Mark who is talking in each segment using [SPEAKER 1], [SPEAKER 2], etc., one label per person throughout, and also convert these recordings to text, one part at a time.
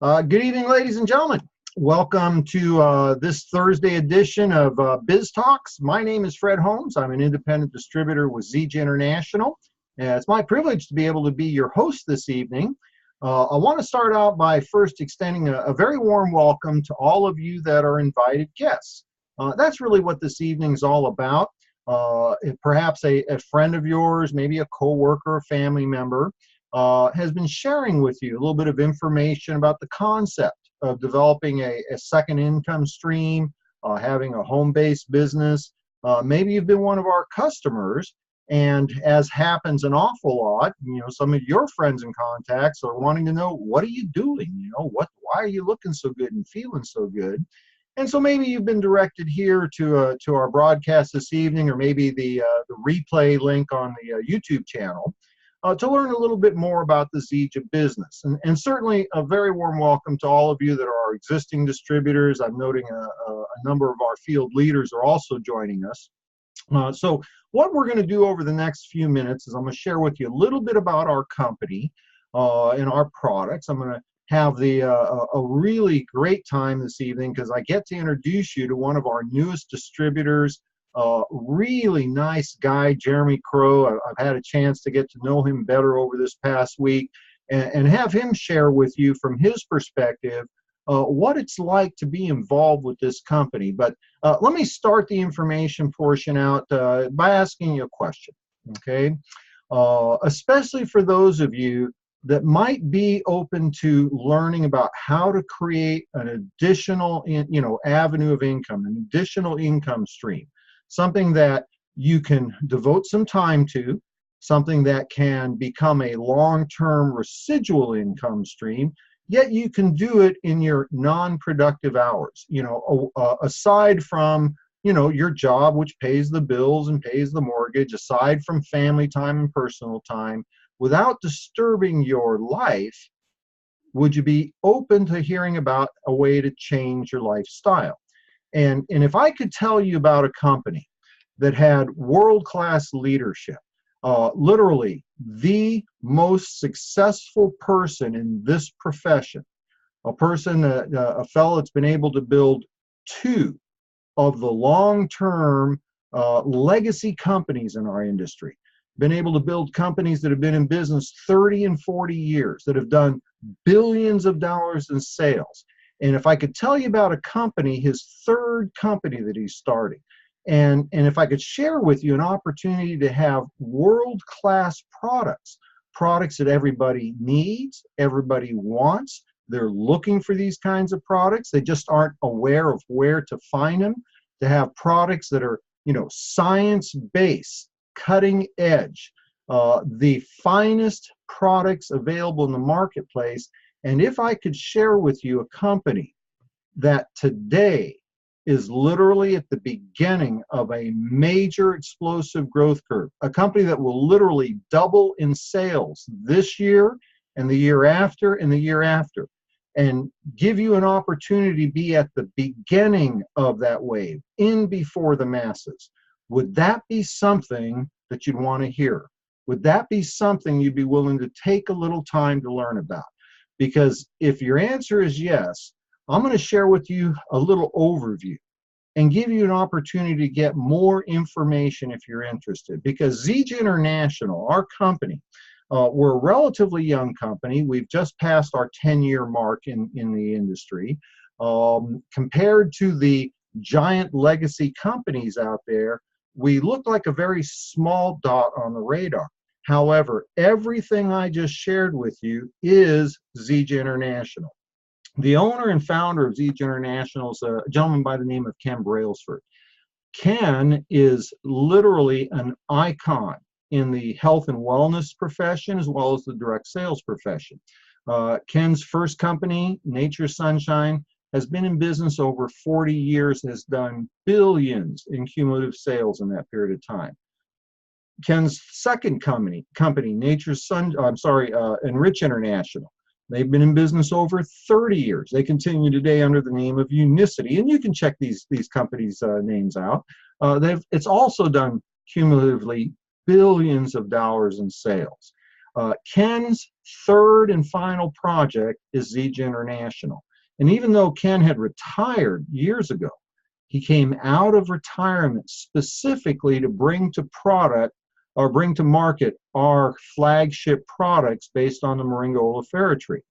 [SPEAKER 1] Good evening, ladies and gentlemen. Welcome to this Thursday edition of Biz Talks. My name is Fred Holmes. I'm an independent distributor with Zija International. It's my privilege to be able to be your host this evening. I want to start out by first extending a very warm welcome to all of you that are invited guests. That's really what this evening is all about. If perhaps a friend of yours, maybe a coworker, a family member, has been sharing with you a little bit of information about the concept of developing a second income stream, having a home-based business. Maybe you've been one of our customers, and as happens an awful lot, some of your friends and contacts are wanting to know, what are you doing? Why are you looking so good and feeling so good? And so maybe you've been directed here to our broadcast this evening, or maybe the replay link on the YouTube channel, to learn a little bit more about the Zija business. And certainly a very warm welcome to all of you that are our existing distributors. I'm noting a number of our field leaders are also joining us. So what we're going to do over the next few minutes is I'm going to share with you a little bit about our company and our products. I'm going to have a really great time this evening because I get to introduce you to one of our newest distributors. Really nice guy, Jeremy Crow. I've had a chance to get to know him better over this past week and have him share with you from his perspective what it's like to be involved with this company. But let me start the information portion out by asking you a question, okay? Especially for those of you that might be open to learning about how to create an additional avenue of income, an additional income stream. Something that you can devote some time to, something that can become a long-term residual income stream, yet you can do it in your non-productive hours, aside from, your job, which pays the bills and pays the mortgage, aside from family time and personal time, without disturbing your life. Would you be open to hearing about a way to change your lifestyle? And if I could tell you about a company that had world-class leadership, literally the most successful person in this profession, a fellow that's been able to build two of the long-term legacy companies in our industry, been able to build companies that have been in business 30 and 40 years, that have done billions of dollars in sales. And if I could tell you about a company, his third company that he's starting, and if I could share with you an opportunity to have world-class products that everybody needs, everybody wants, they're looking for these kinds of products, they just aren't aware of where to find them, to have products that are, science-based, cutting edge, the finest products available in the marketplace. And if I could share with you a company that today is literally at the beginning of a major explosive growth curve, a company that will literally double in sales this year and the year after and the year after, and give you an opportunity to be at the beginning of that wave, in before the masses, would that be something that you'd want to hear? Would that be something you'd be willing to take a little time to learn about? Because if your answer is yes, I'm going to share with you a little overview and give you an opportunity to get more information if you're interested. Because Zija International, our company, we're a relatively young company. We've just passed our 10-year mark in the industry. Compared to the giant legacy companies out there, we look like a very small dot on the radar. However, everything I just shared with you is Zija International. The owner and founder of Zija International is a gentleman by the name of Ken Brailsford. Ken is literally an icon in the health and wellness profession as well as the direct sales profession. Ken's first company, Nature Sunshine, has been in business over 40 years, has done billions in cumulative sales in that period of time. Ken's second company, Enrich International. They've been in business over 30 years. They continue today under the name of Unicity, and you can check these companies' names out. It's also done cumulatively billions of dollars in sales. Ken's third and final project is Zija International. And even though Ken had retired years ago, he came out of retirement specifically to bring to market our flagship products based on the Moringa oleifera tree.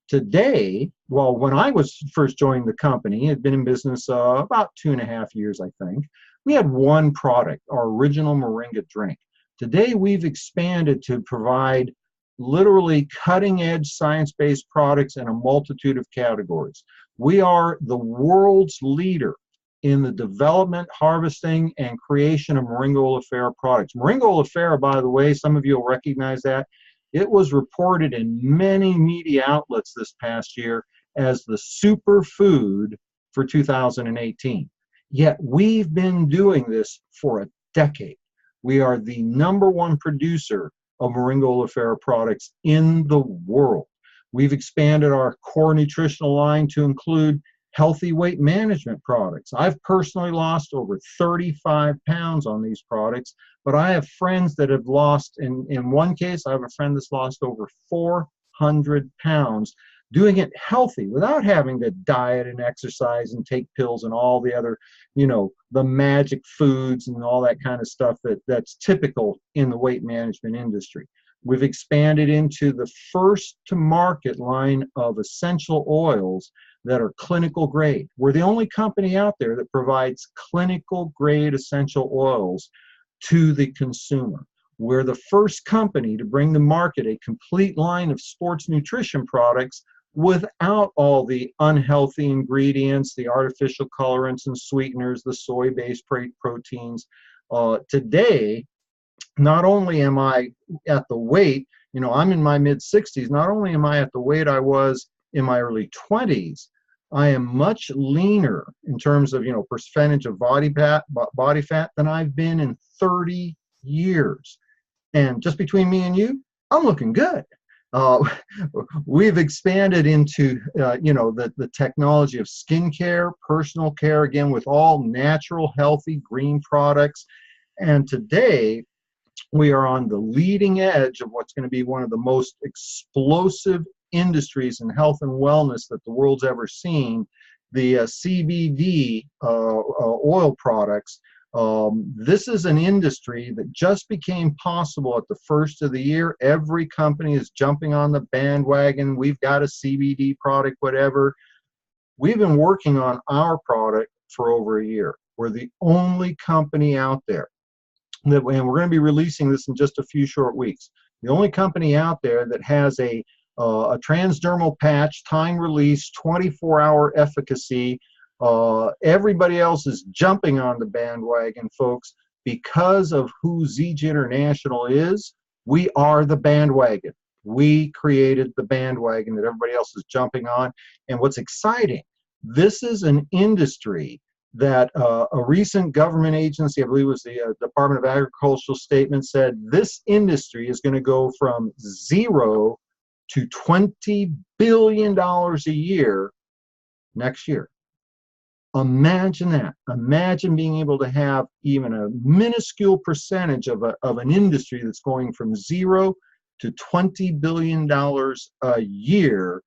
[SPEAKER 1] Today, well, when I was first joining the company, it had been in business about 2.5 years, I think. We had one product, our original Moringa drink. Today, we've expanded to provide literally cutting-edge science-based products in a multitude of categories. We are the world's leader in the development, harvesting, and creation of Moringa oleifera products. Moringa oleifera, by the way, some of you will recognize that. It was reported in many media outlets this past year as the superfood for 2018. Yet we've been doing this for a decade. We are the #1 producer of Moringa oleifera products in the world. We've expanded our core nutritional line to include healthy weight management products. I've personally lost over 35 pounds on these products, but I have friends that have lost, in one case, I have a friend that's lost over 400 pounds doing it healthy without having to diet and exercise and take pills and all the other, the magic foods and all that kind of stuff that's typical in the weight management industry. We've expanded into the first to market line of essential oils that are clinical grade. We're the only company out there that provides clinical grade essential oils to the consumer. We're the first company to bring to market a complete line of sports nutrition products without all the unhealthy ingredients, the artificial colorants and sweeteners, the soy-based proteins. Today, not only am I at the weight, I'm in my mid-60s, not only am I at the weight I was in my early 20s, I am much leaner in terms of, percentage of body fat than I've been in 30 years. And just between me and you, I'm looking good. We've expanded into, the technology of skincare, personal care, again, with all natural, healthy, green products. And today, we are on the leading edge of what's going to be one of the most explosive industries in health and wellness that the world's ever seen, the CBD oil products. This is an industry that just became possible at the first of the year. Every company is jumping on the bandwagon. We've got a CBD product, whatever. We've been working on our product for over a year. We're the only company out there and we're going to be releasing this in just a few short weeks. The only company out there that has a transdermal patch, time release, 24-hour efficacy. Everybody else is jumping on the bandwagon, folks, because of who Zija International is. We are the bandwagon. We created the bandwagon that everybody else is jumping on. And what's exciting, this is an industry that a recent government agency, I believe it was the Department of Agricultural statement, said this industry is going to go from 0 to $20 billion a year next year. Imagine that. Imagine being able to have even a minuscule percentage of an industry that's going from 0 to $20 billion a year,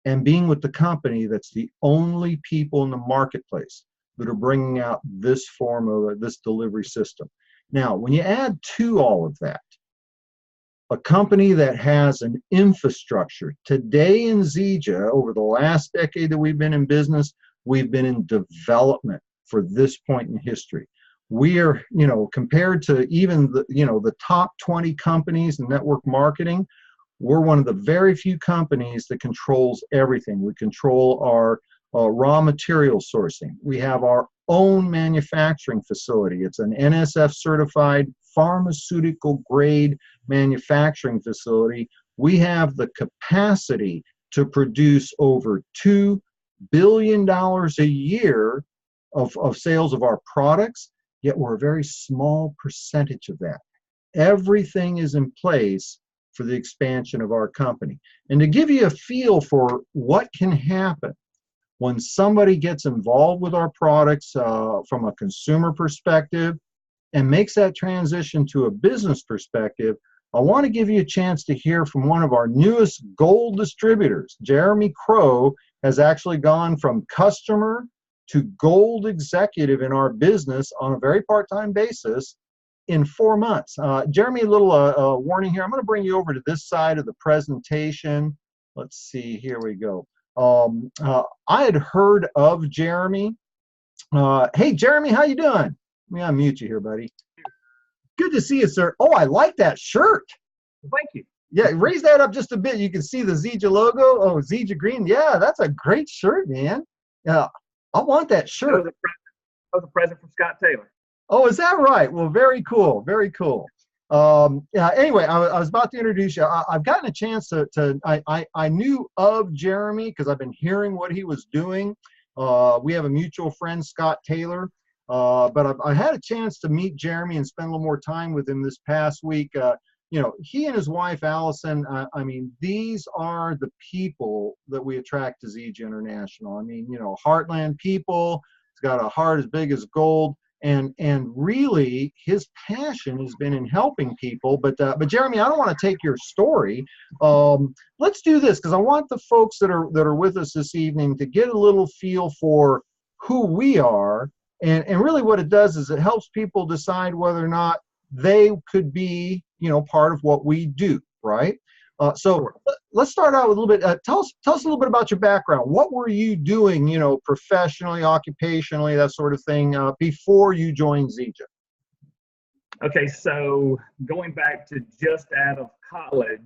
[SPEAKER 1] and being with the company that's the only people in the marketplace that are bringing out this form of this delivery system. Now, when you add to all of that, a company that has an infrastructure, today in Zija, over the last decade that we've been in business, we've been in development for this point in history. We are, compared to even the top 20 companies in network marketing, we're one of the very few companies that controls everything. We control our raw material sourcing. We have our own manufacturing facility. It's an NSF certified pharmaceutical grade manufacturing facility. We have the capacity to produce over $2 billion a year of sales of our products, yet we're a very small percentage of that. Everything is in place for the expansion of our company. And to give you a feel for what can happen when somebody gets involved with our products from a consumer perspective and makes that transition to a business perspective, I want to give you a chance to hear from one of our newest gold distributors. Jeremy Crow has actually gone from customer to gold executive in our business on a very part-time basis in 4 months. Jeremy, a little warning here. I'm going to bring you over to this side of the presentation. Let's see, here we go. I had heard of Jeremy. Hey, Jeremy, how you doing? Let me unmute you here, buddy. Good to see you, sir. Oh, I like that shirt.
[SPEAKER 2] Thank you.
[SPEAKER 1] Yeah, raise that up just a bit. You can see the Zija logo. Oh, Zija green. Yeah, that's a great shirt, man. Yeah, I want that shirt.
[SPEAKER 2] That was a present from Scott Taylor.
[SPEAKER 1] Oh, is that right? Well, very cool. Very cool. Yeah. Anyway, I was about to introduce you. I've gotten a chance I knew of Jeremy because I've been hearing what he was doing. We have a mutual friend, Scott Taylor. But I had a chance to meet Jeremy and spend a little more time with him this past week. You know, he and his wife, Allison, I mean, these are the people that we attract to Zija International. I mean, you know, heartland people. He's got a heart as big as gold. And really, his passion has been in helping people. But Jeremy, I don't want to take your story. Let's do this because I want the folks that are with us this evening to get a little feel for who we are. And really what it does is it helps people decide whether or not they could be, you know, part of what we do, right? So let's start out with a little bit. Tell us a little bit about your background. What were you doing, you know, professionally, occupationally, that sort of thing, before you joined Zija?
[SPEAKER 2] Okay, so going back to just out of college,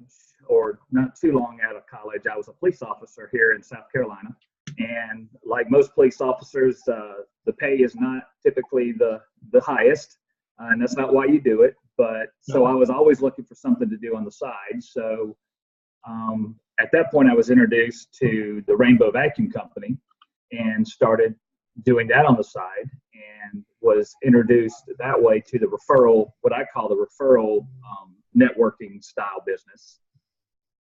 [SPEAKER 2] or not too long out of college, I was a police officer here in South Carolina. And like most police officers, the pay is not typically the highest, and that's not why you do it. But so I was always looking for something to do on the side. So at that point, I was introduced to the Rainbow Vacuum Company and started doing that on the side, and was introduced that way to the referral, what I call the referral networking style business.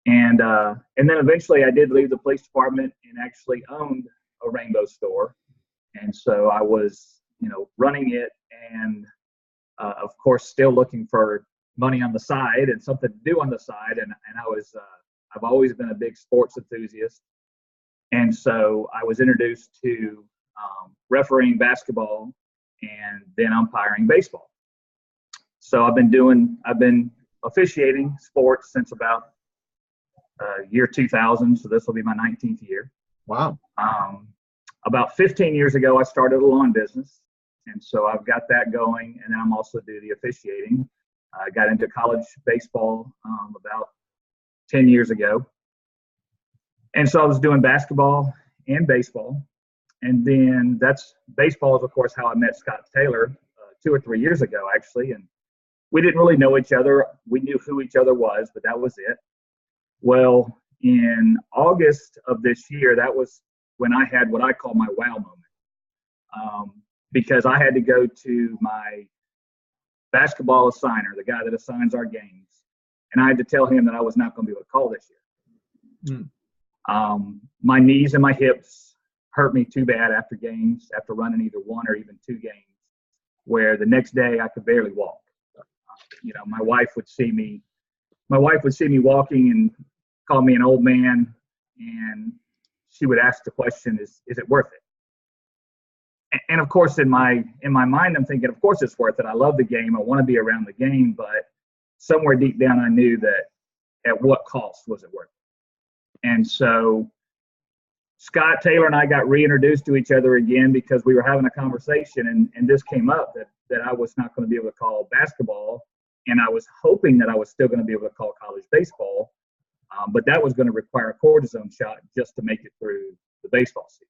[SPEAKER 2] And then eventually I did leave the police department and actually owned a Rainbow store. And so I was, you know, running it and, of course, still looking for money on the side and something to do on the side. And I've always been a big sports enthusiast. And so I was introduced to refereeing basketball and then umpiring baseball. So I've been officiating sports since about year 2000, so this will be my 19th year.
[SPEAKER 1] Wow.
[SPEAKER 2] About 15 years ago, I started a lawn business, and so I've got that going, and I'm also do the officiating. I got into college baseball about 10 years ago, and so I was doing basketball and baseball, and then baseball is, of course, how I met Scott Taylor 2 or 3 years ago, actually, and we didn't really know each other. We knew who each other was, but that was it. Well, in August of this year, that was when I had what I call my wow moment, because I had to go to my basketball assigner, the guy that assigns our games, and I had to tell him that I was not going to be able to call this year. My knees and my hips hurt me too bad after games, after running either one or even 2 games, where the next day I could barely walk. You know, my wife would see me walking and call me an old man, and she would ask the question, is it worth it? And of course, in my mind, I'm thinking, of course it's worth it. I love the game. I want to be around the game, but somewhere deep down, I knew that at what cost was it worth it? And so Scott Taylor and I got reintroduced to each other again because we were having a conversation, and this came up that I was not going to be able to call basketball, and I was hoping that I was still going to be able to call college baseball, but that was going to require a cortisone shot just to make it through the baseball season.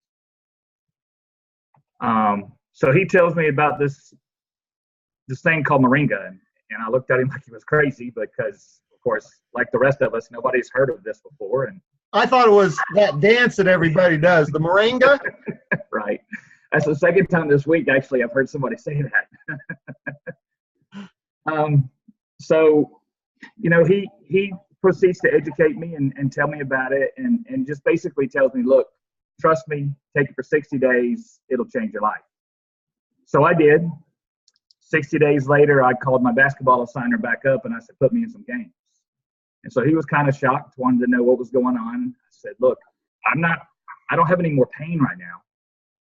[SPEAKER 2] So he tells me about this thing called Moringa, and I looked at him like he was crazy because, of course, like the rest of us, nobody's heard of this before. And
[SPEAKER 1] I thought it was that dance that everybody does, the Moringa.
[SPEAKER 2] Right. That's the second time this week, actually, I've heard somebody say that. So, you know, he proceeds to educate me and tell me about it, and just basically tells me, look, trust me, take it for 60 days. It'll change your life. So I did. 60 days later, I called my basketball assigner back up and I said, put me in some games. And so he was kind of shocked, wanted to know what was going on. I said, look, I don't have any more pain right now.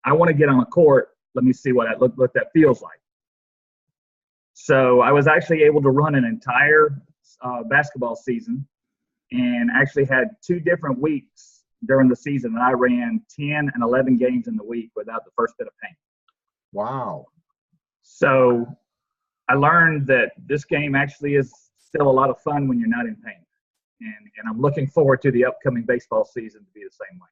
[SPEAKER 2] I want to get on the court. Let me see what that feels like. So I was actually able to run an entire basketball season, and actually had 2 different weeks during the season that I ran 10 and 11 games in the week without the first bit of pain.
[SPEAKER 1] Wow.
[SPEAKER 2] So I learned that this game actually is still a lot of fun when you're not in pain. And I'm looking forward to the upcoming baseball season to be the same way.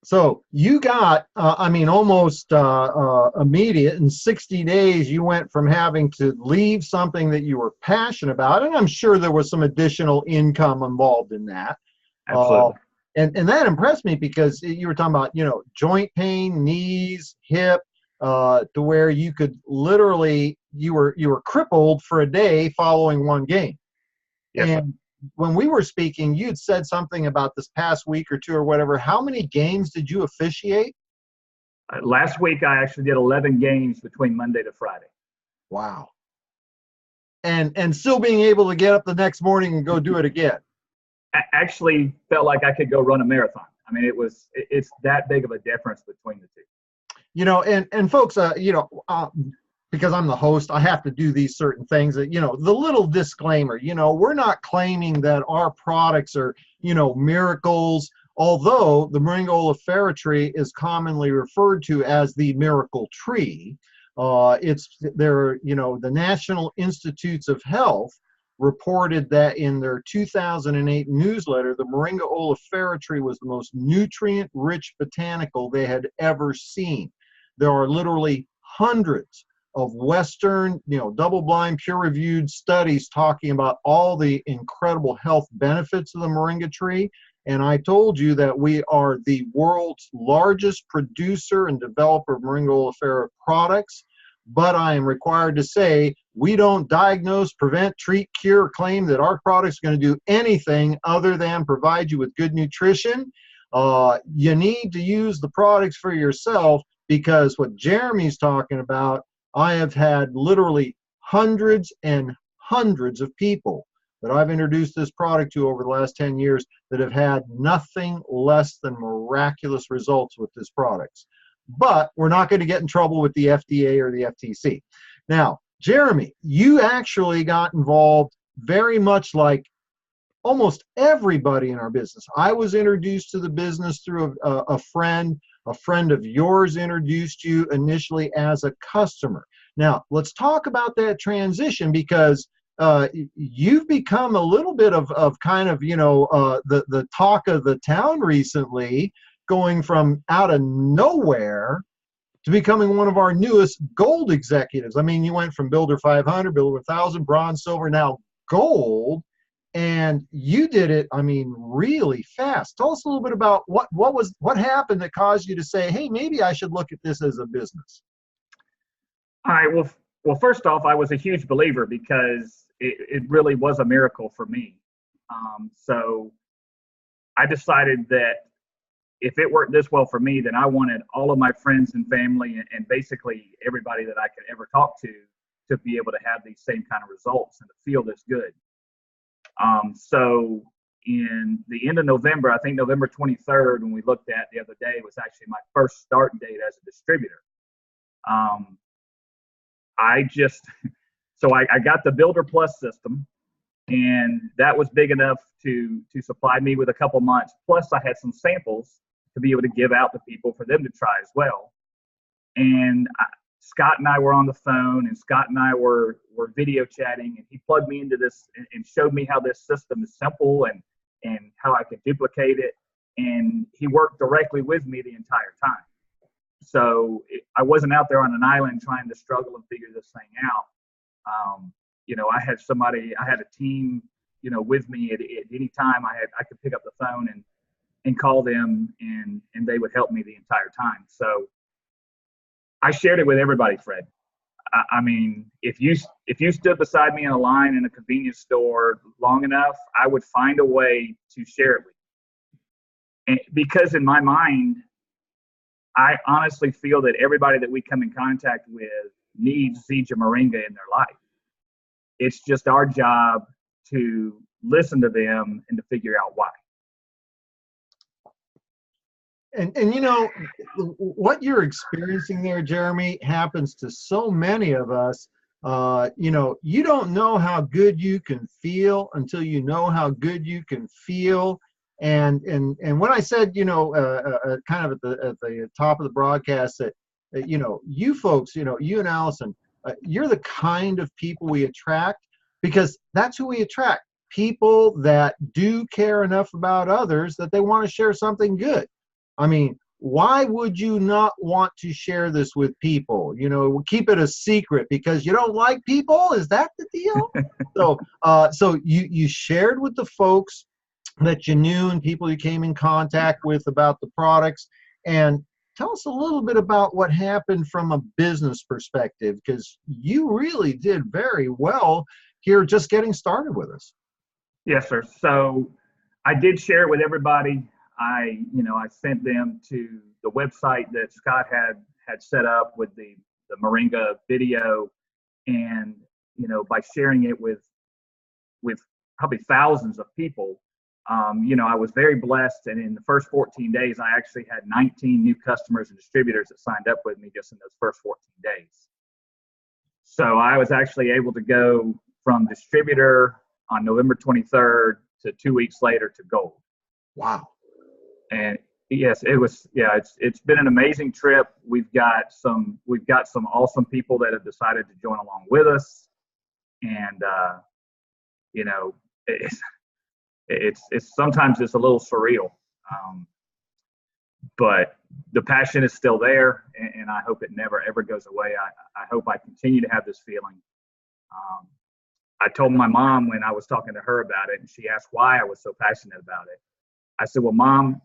[SPEAKER 1] So you got, almost immediate. In 60 days, you went from having to leave something that you were passionate about, and I'm sure there was some additional income involved in that.
[SPEAKER 2] Absolutely.
[SPEAKER 1] And that impressed me because you were talking about, joint pain, knees, hip, to where you could literally, you were crippled for a day following one game.
[SPEAKER 2] Yes,
[SPEAKER 1] and when we were speaking, you'd said something about this past week or 2 or whatever. How many games did you officiate?
[SPEAKER 2] Last week, I actually did 11 games between Monday to Friday.
[SPEAKER 1] Wow. And still being able to get up the next morning and go do it again.
[SPEAKER 2] I actually felt like I could go run a marathon. I mean, it's that big of a difference between the two.
[SPEAKER 1] And folks, because I'm the host, I have to do these certain things. The little disclaimer, we're not claiming that our products are, miracles, although the Moringa oleifera tree is commonly referred to as the miracle tree. The National Institutes of Health reported that in their 2008 newsletter, the Moringa oleifera tree was the most nutrient-rich botanical they had ever seen. There are literally hundreds of Western, double-blind, peer-reviewed studies talking about all the incredible health benefits of the moringa tree. And I told you that we are the world's largest producer and developer of Moringa oleifera products. But I am required to say we don't diagnose, prevent, treat, cure, or claim that our product's going to do anything other than provide you with good nutrition. You need to use the products for yourself, because what Jeremy's talking about, I have had literally hundreds and hundreds of people that I've introduced this product to over the last 10 years that have had nothing less than miraculous results with this product. But we're not going to get in trouble with the FDA or the FTC. Now, Jeremy, you actually got involved very much like almost everybody in our business. I was introduced to the business through a friend. A friend of yours introduced you initially as a customer. Now, let's talk about that transition, because you've become a little bit of kind of, the talk of the town recently, going from out of nowhere to becoming one of our newest gold executives. I mean, you went from Builder 500, Builder 1000, bronze, silver, now gold. And you did it, really fast. Tell us a little bit about what happened that caused you to say, hey, maybe I should look at this as a business.
[SPEAKER 2] All right. Well, first off, I was a huge believer because it really was a miracle for me. So I decided that if it worked this well for me, then I wanted all of my friends and family and basically everybody that I could ever talk to be able to have these same kind of results and to feel this good. So in the end of November, I think November 23rd, when we looked at the other day, was actually my first start date as a distributor. I got the Builder Plus system, and that was big enough to supply me with a couple months. Plus I had some samples to be able to give out to people for them to try as well. And Scott and I were on the phone, and Scott and I were video chatting, and he plugged me into this and showed me how this system is simple and how I could duplicate it. And he worked directly with me the entire time. So I wasn't out there on an island trying to struggle and figure this thing out. I had a team, with me at any time. I could pick up the phone and call them, and they would help me the entire time. So I shared it with everybody, Fred. If you stood beside me in a line in a convenience store long enough, I would find a way to share it with you. And because in my mind, I honestly feel that everybody that we come in contact with needs Zija Moringa in their life. It's just our job to listen to them and to figure out why.
[SPEAKER 1] And you know, what you're experiencing there, Jeremy, happens to so many of us. You know, you don't know how good you can feel until you know how good you can feel. And when I said, you know, kind of at the top of the broadcast that you know, you folks, you know, you and Allison, you're the kind of people we attract, because that's who we attract. People that do care enough about others that they want to share something good. I mean, why would you not want to share this with people? You know, keep it a secret because you don't like people? Is that the deal? So you shared with the folks that you knew and people you came in contact with about the products. And tell us a little bit about what happened from a business perspective, because you really did very well here just getting started with us.
[SPEAKER 2] Yes, sir. So I did share it with everybody. I sent them to the website that Scott had set up with the Moringa video, and you know, by sharing it with probably thousands of people, you know, I was very blessed. And in the first 14 days, I actually had 19 new customers and distributors that signed up with me just in those first 14 days. So I was actually able to go from distributor on November 23rd to 2 weeks later to gold.
[SPEAKER 1] Wow.
[SPEAKER 2] And yes, it was, yeah, it's been an amazing trip. We've got some awesome people that have decided to join along with us. And, you know, it's sometimes it's a little surreal. But the passion is still there, and I hope it never, ever goes away. I hope I continue to have this feeling. I told my mom when I was talking to her about it, and she asked why I was so passionate about it. I said, well, Mom,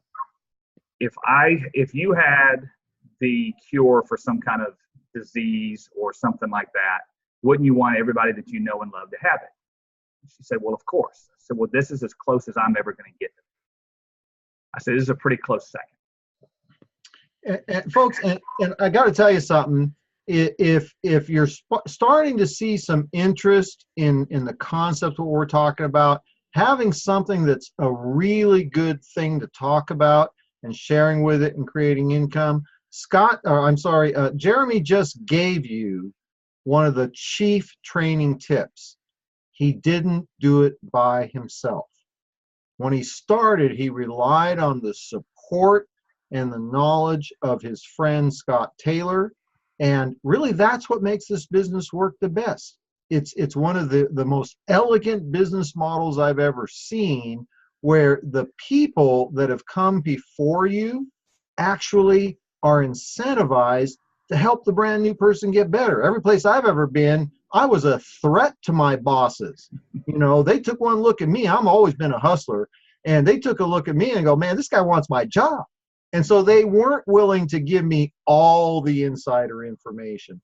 [SPEAKER 2] if you had the cure for some kind of disease or something like that, wouldn't you want everybody that you know and love to have it? She said, well, of course. I said, well, this is as close as I'm ever going to get. I said, this is a pretty close second.
[SPEAKER 1] And folks, and I got to tell you something. If you're starting to see some interest in the concept of what we're talking about, having something that's a really good thing to talk about and sharing with it and creating income, Jeremy just gave you one of the chief training tips. He didn't do it by himself. When he started, he relied on the support and the knowledge of his friend Scott Taylor, and really that's what makes this business work the best. It's one of the most elegant business models I've ever seen, where the people that have come before you actually are incentivized to help the brand new person get better. Every place I've ever been, I was a threat to my bosses. You know, they took one look at me. I'm always been a hustler, and they took a look at me and go, man, this guy wants my job. And so they weren't willing to give me all the insider information.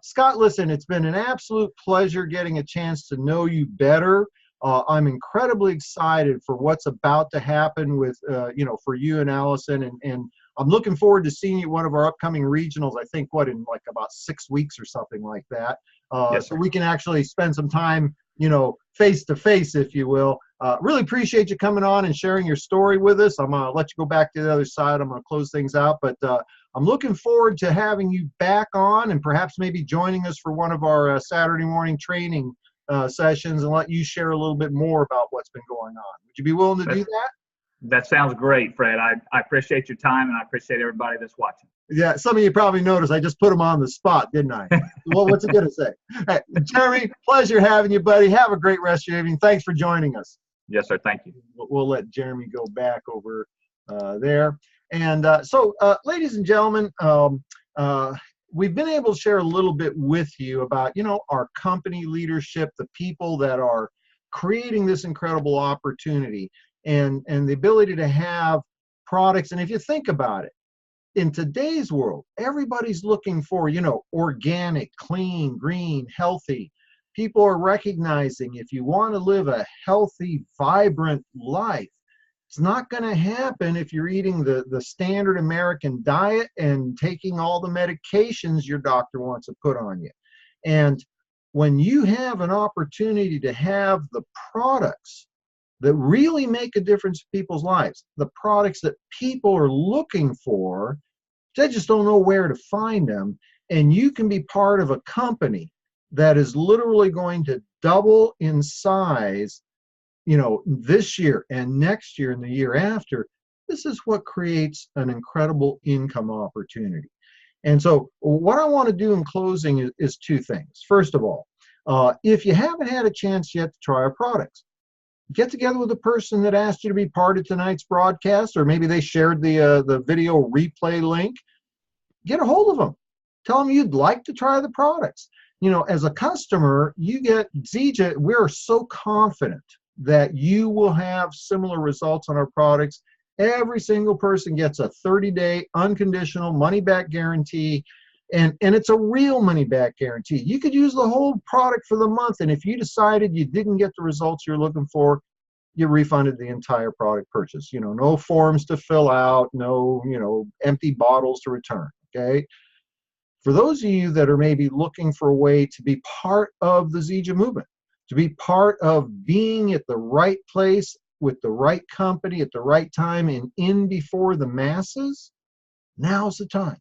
[SPEAKER 1] Scott, listen, it's been an absolute pleasure getting a chance to know you better. I'm incredibly excited for what's about to happen with, for you and Allison. And I'm looking forward to seeing you at one of our upcoming regionals, I think, in like about 6 weeks or something like that.
[SPEAKER 2] Yes,
[SPEAKER 1] so we can actually spend some time, face to face, if you will. Really appreciate you coming on and sharing your story with us. I'm going to let you go back to the other side. I'm going to close things out, but I'm looking forward to having you back on and perhaps maybe joining us for one of our Saturday morning training sessions and let you share a little bit more about what's been going on. Would you be willing to do that?
[SPEAKER 2] That sounds great, Fred. I appreciate your time, and I appreciate everybody that's watching.
[SPEAKER 1] Yeah, some of you probably noticed I just put him on the spot, didn't I? Well, what's it going to say? Hey, Jeremy, pleasure having you, buddy. Have a great rest of your evening. Thanks for joining us.
[SPEAKER 2] Yes, sir. Thank you.
[SPEAKER 1] We'll let Jeremy go back over there. And ladies and gentlemen, we've been able to share a little bit with you about, our company leadership, the people that are creating this incredible opportunity, and the ability to have products. And if you think about it, in today's world, everybody's looking for, organic, clean, green, healthy. People are recognizing if you want to live a healthy, vibrant life, it's not going to happen if you're eating the standard American diet and taking all the medications your doctor wants to put on you. And when you have an opportunity to have the products that really make a difference in people's lives, the products that people are looking for. They just don't know where to find them. And you can be part of a company that is literally going to double in size, this year and next year and the year after. This is what creates an incredible income opportunity. And so what I want to do in closing is two things. First of all, if you haven't had a chance yet to try our products, get together with the person that asked you to be part of tonight's broadcast, or maybe they shared the video replay link. Get a hold of them. Tell them you'd like to try the products. As a customer, you get Zija. We're so confident that you will have similar results on our products. Every single person gets a 30-day unconditional money-back guarantee, and it's a real money-back guarantee. You could use the whole product for the month, and if you decided you didn't get the results you're looking for, you refunded the entire product purchase. No forms to fill out, no, empty bottles to return, okay? For those of you that are maybe looking for a way to be part of the Zija movement, to be part of being at the right place with the right company at the right time and in before the masses, now's the time.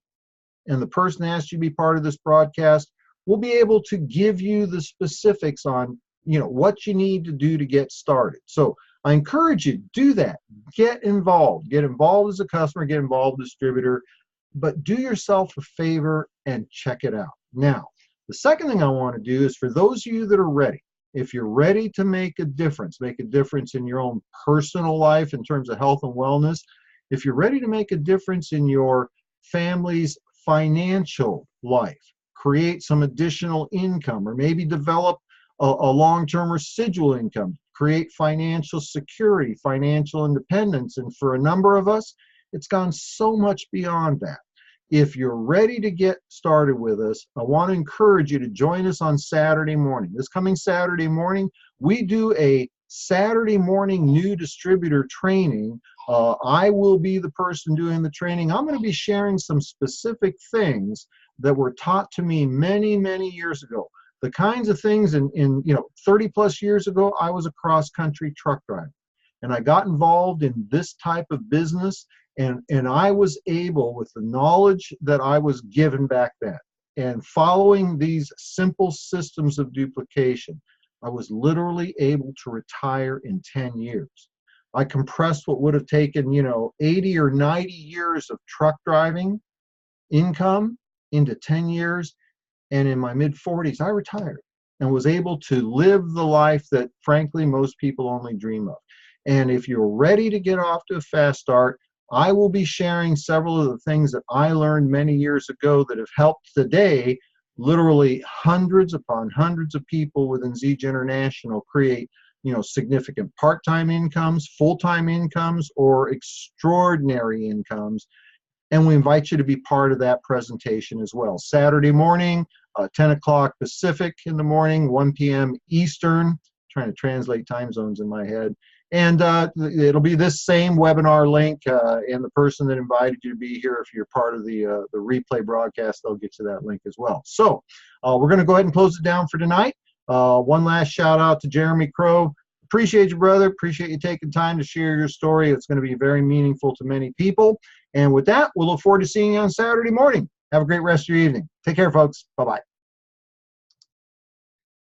[SPEAKER 1] And the person that asked you to be part of this broadcast will be able to give you the specifics on, what you need to do to get started. So I encourage you to do that. Get involved. Get involved as a customer, get involved as a distributor, but do yourself a favor and check it out. Now, the second thing I want to do is for those of you that are ready, if you're ready to make a difference in your own personal life in terms of health and wellness, if you're ready to make a difference in your family's financial life, create some additional income, or maybe develop a long-term residual income, create financial security, financial independence, and for a number of us, it's gone so much beyond that. If you're ready to get started with us, I want to encourage you to join us on Saturday morning. This coming Saturday morning, we do a Saturday morning new distributor training. I will be the person doing the training. I'm going to be sharing some specific things that were taught to me many, many years ago. The kinds of things in 30 plus years ago, I was a cross-country truck driver. And I got involved in this type of business, and I was able, with the knowledge that I was given back then, and following these simple systems of duplication, I was literally able to retire in 10 years. I compressed what would have taken, 80 or 90 years of truck driving income into 10 years, and in my mid-40s, I retired and was able to live the life that, frankly, most people only dream of. And if you're ready to get off to a fast start, I will be sharing several of the things that I learned many years ago that have helped today literally hundreds upon hundreds of people within Zija International create, significant part-time incomes, full-time incomes, or extraordinary incomes. And we invite you to be part of that presentation as well. Saturday morning, 10 o'clock Pacific in the morning, 1 p.m. Eastern. Trying to translate time zones in my head. And it'll be this same webinar link, and the person that invited you to be here, if you're part of the replay broadcast, they'll get you that link as well. So we're going to go ahead and close it down for tonight. One last shout out to Jeremy Crow. Appreciate you, brother. Appreciate you taking time to share your story. It's going to be very meaningful to many people. And with that, we'll look forward to seeing you on Saturday morning. Have a great rest of your evening. Take care, folks. Bye-bye.